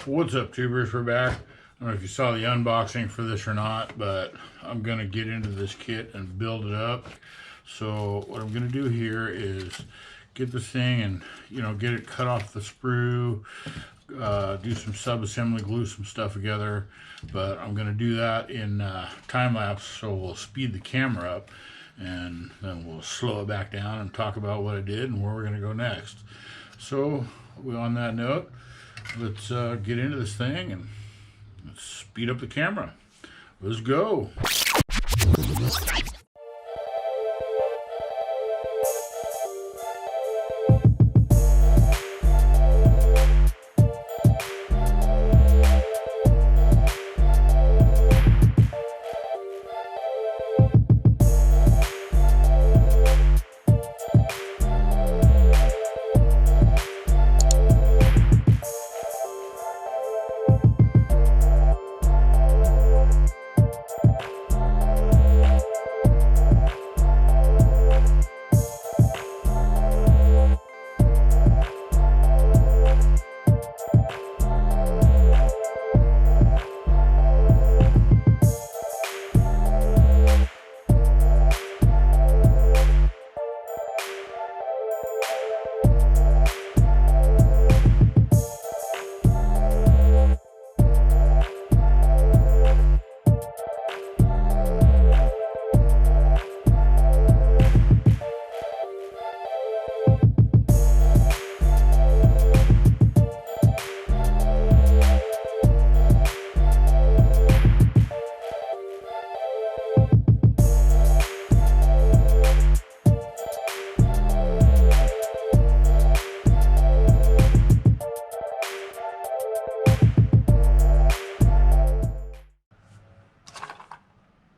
What's up, tubers? We're back. I don't know if you saw the unboxing for this or not, but I'm gonna get into this kit and build it up. So what I'm gonna do here is get this thing and get it cut off the sprue, do some sub-assembly, glue some stuff together. But I'm gonna do that in time lapse, so we'll speed the camera up and then we'll slow it back down and talk about what I did and where we're gonna go next. So on that note, let's get into this thing and let's speed up the camera. Let's go.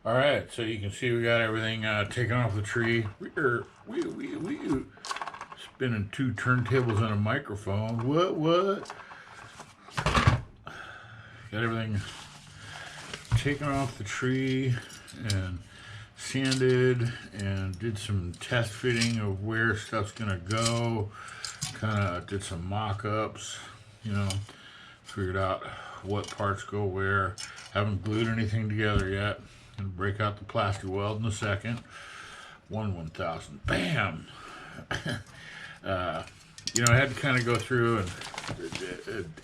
Alright, so you can see we got everything taken off the tree. We're spinning two turntables and a microphone. What? Got everything taken off the tree and sanded and did some test fitting of where stuff's gonna go. Kind of did some mock-ups, figured out what parts go where. Haven't glued anything together yet. Gonna break out the plaster weld in a second. 1/1000. Bam! I had to kind of go through and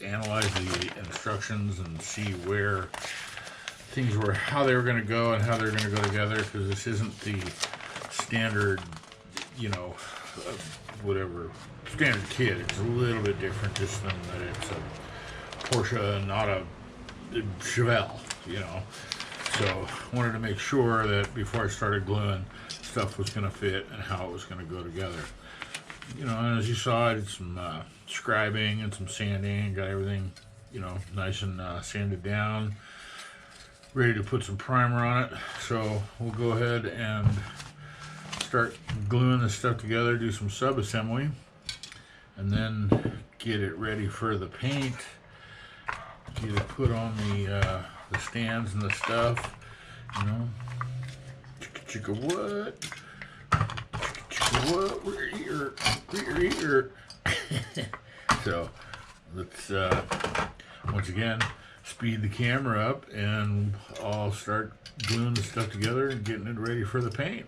analyze the instructions and see where things were, how they were going to go and how they're going to go together, because this isn't the standard, whatever, standard kit. It's a little bit different, just than that it's a Porsche and not a Revell, So wanted to make sure that before I started gluing, stuff was going to fit and how it was going to go together. And as you saw, I did some scribing and some sanding, got everything, nice and sanded down, ready to put some primer on it. So we'll go ahead and start gluing this stuff together, do some sub-assembly, and then get it ready for the paint, get it put on the stands and the stuff, chicka what? Chicka what? We're here. So let's once again speed the camera up and I'll start gluing the stuff together and getting it ready for the paint.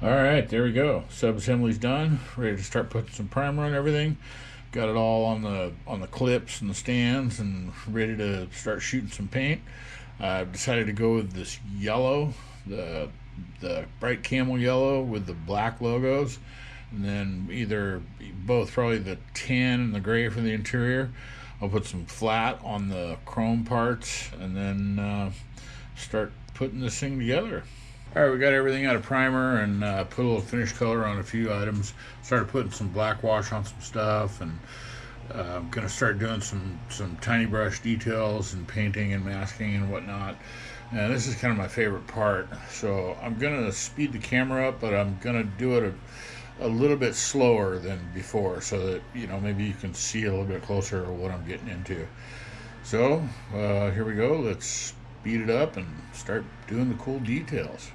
Alright, there we go. Sub-assembly's done. Ready to start putting some primer on everything. got it all on the clips and the stands and ready to start shooting some paint. I've decided to go with this yellow, the bright camel yellow with the black logos, and then either both, probably the tan and the gray for the interior. I'll put some flat on the chrome parts and then start putting this thing together. All right, we got everything out of primer and put a little finish color on a few items. Started putting some black wash on some stuff, and I'm gonna start doing some tiny brush details and painting and masking and whatnot. And this is kind of my favorite part, so I'm gonna speed the camera up, but I'm gonna do it a little bit slower than before, so that maybe you can see a little bit closer what I'm getting into. So here we go. Let's speed it up and start doing the cool details.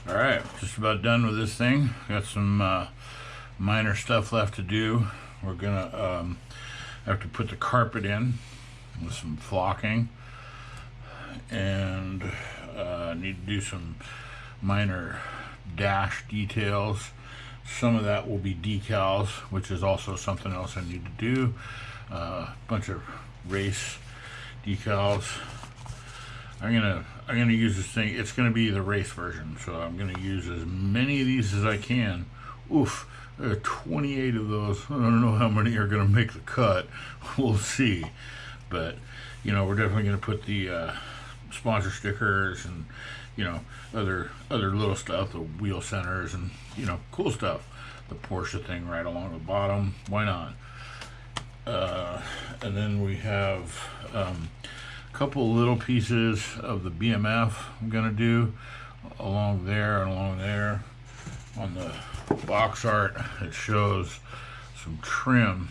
Alright, just about done with this thing. Got some minor stuff left to do. We're gonna have to put the carpet in with some flocking, and need to do some minor dash details. Some of that will be decals, which is also something else I need to do. A bunch of race decals. I'm gonna use this thing. It's gonna be the race version, so I'm gonna use as many of these as I can. Oof, there are 28 of those. I don't know how many are gonna make the cut. We'll see. But we're definitely gonna put the sponsor stickers and other little stuff, the wheel centers and cool stuff. The Porsche thing right along the bottom. Why not? And then we have couple little pieces of the BMF I'm gonna do along there and along there. On the box art, it shows some trim,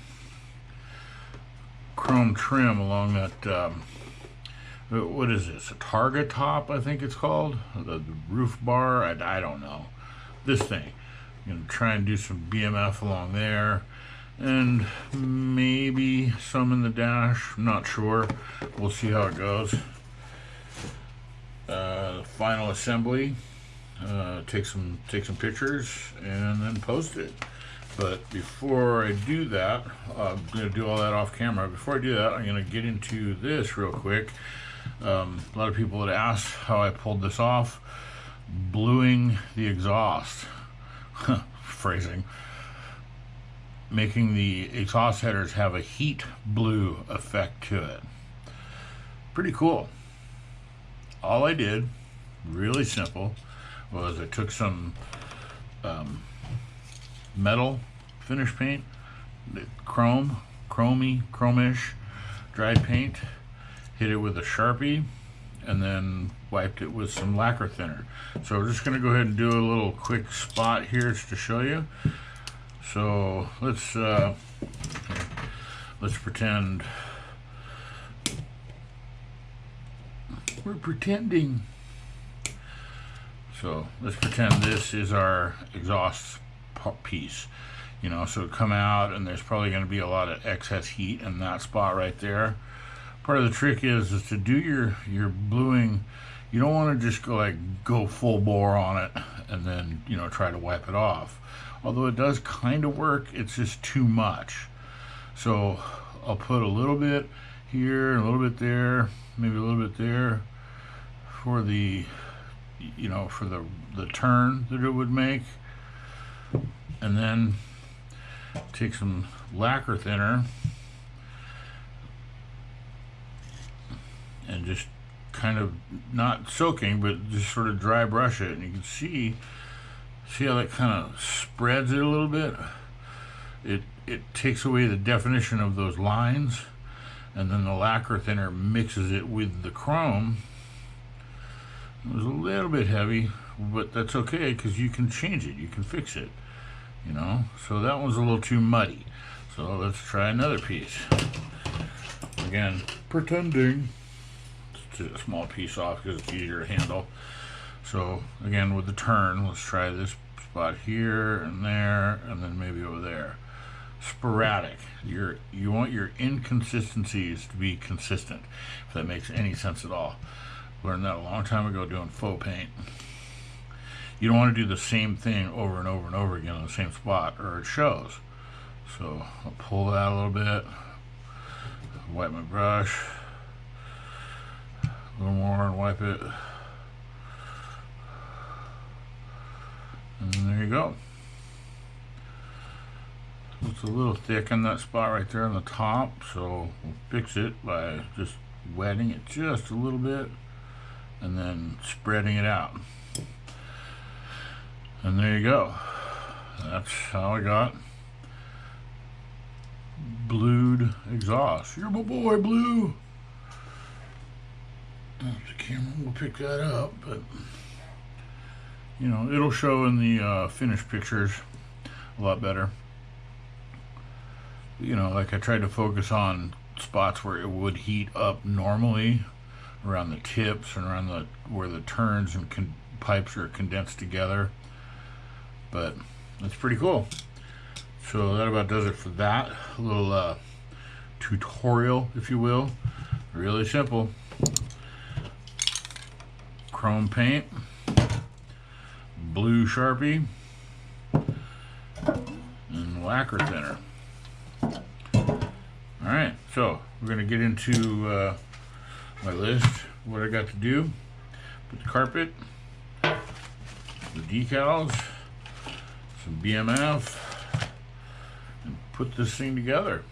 chrome trim along that what is this, a Targa top, I think it's called, the roof bar. I don't know, this thing. I'm gonna try and do some BMF along there, and maybe some in the dash. I'm not sure. We'll see how it goes. final assembly, take some pictures, and then post it. But before I do that, I'm going to do all that off camera. Before I do that, I'm going to get into this real quick. A lot of people had asked how I pulled this off. Bluing the exhaust. Phrasing. Making the exhaust headers have a heat blue effect to it. Pretty cool. All I did, really simple, was I took some metal finish paint, chromish dried paint, hit it with a Sharpie, and then wiped it with some lacquer thinner. So we're just going to go ahead and do a little quick spot here just to show you. So let's pretend we're pretending. So let's pretend this is our exhaust piece, you know, so come out and there's probably going to be a lot of excess heat in that spot right there. Part of the trick is to do your bluing. You don't want to just go full bore on it and then, you know, try to wipe it off. Although it does kind of work, it's just too much. So I'll put a little bit here, a little bit there, maybe a little bit there for the, you know, for the turn that it would make. And then take some lacquer thinner and just kind of, not soaking, but just sort of dry brush it. And you can see how that kind of spreads it a little bit. It takes away the definition of those lines, and then the lacquer thinner mixes it with the chrome. It was a little bit heavy, but that's okay because you can change it, you can fix it, you know. So that one's a little too muddy. So let's try another piece. Again, pretending. Let's take a small piece off because it's easier to handle. So again, with the turn, let's try this spot here and there, and then maybe over there. Sporadic. You want your inconsistencies to be consistent, if that makes any sense at all. Learned that a long time ago doing faux paint. You don't want to do the same thing over and over and over again on the same spot, or it shows. So I'll pull that a little bit, wipe my brush, a little more, and wipe it. And there you go. It's a little thick in that spot right there on the top, so we'll fix it by just wetting it just a little bit and then spreading it out. And there you go. That's how I got blued exhaust. You're my boy, Blue. The camera will pick that up, but you know, it'll show in the finished pictures a lot better. You know, like I tried to focus on spots where it would heat up normally, around the tips and around where the turns and pipes are condensed together. But that's pretty cool. So that about does it for that little tutorial, if you will. Really simple. Chrome paint, blue Sharpie, and lacquer thinner. Alright, so we're going to get into my list, what I got to do. Put the carpet, the decals, some BMF, and put this thing together.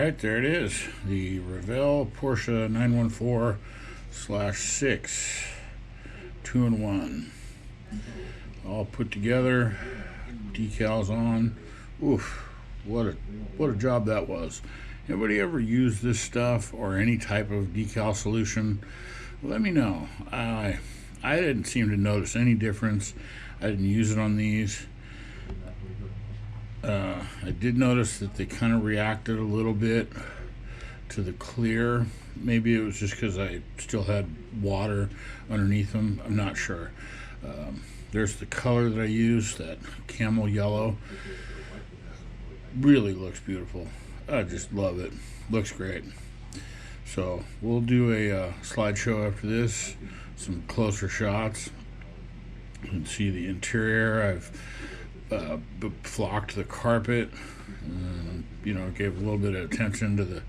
right, there it is. The Revell Porsche 914/6 2-in-1. All put together, decals on. Oof, what a job that was. Anybody ever use this stuff or any type of decal solution? Let me know. I didn't seem to notice any difference. I didn't use it on these. I did notice that they kind of reacted a little bit to the clear. Maybe it was just because I still had water underneath them. I'm not sure. There's the color that I used, that camel yellow. Really looks beautiful. I just love it. Looks great. So we'll do a slideshow after this, some closer shots. You can see the interior. I've flocked the carpet, and, gave a little bit of attention to the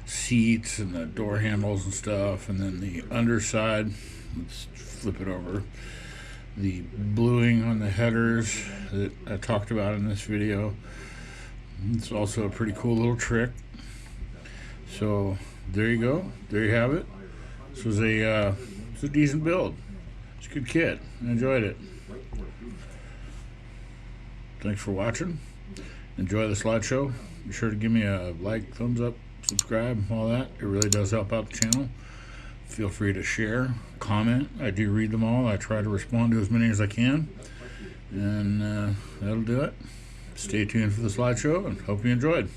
seats and the door handles and stuff. And then the underside, let's flip it over. The bluing on the headers that I talked about in this video. It's also a pretty cool little trick. So there you go. There you have it. This was it's a decent build. It's a good kit. I enjoyed it. Thanks for watching. Enjoy the slideshow. Be sure to give me a like, thumbs up, subscribe, all that. It really does help out the channel. Feel free to share, comment. I do read them all. I try to respond to as many as I can. And that'll do it. Stay tuned for the slideshow and hope you enjoyed.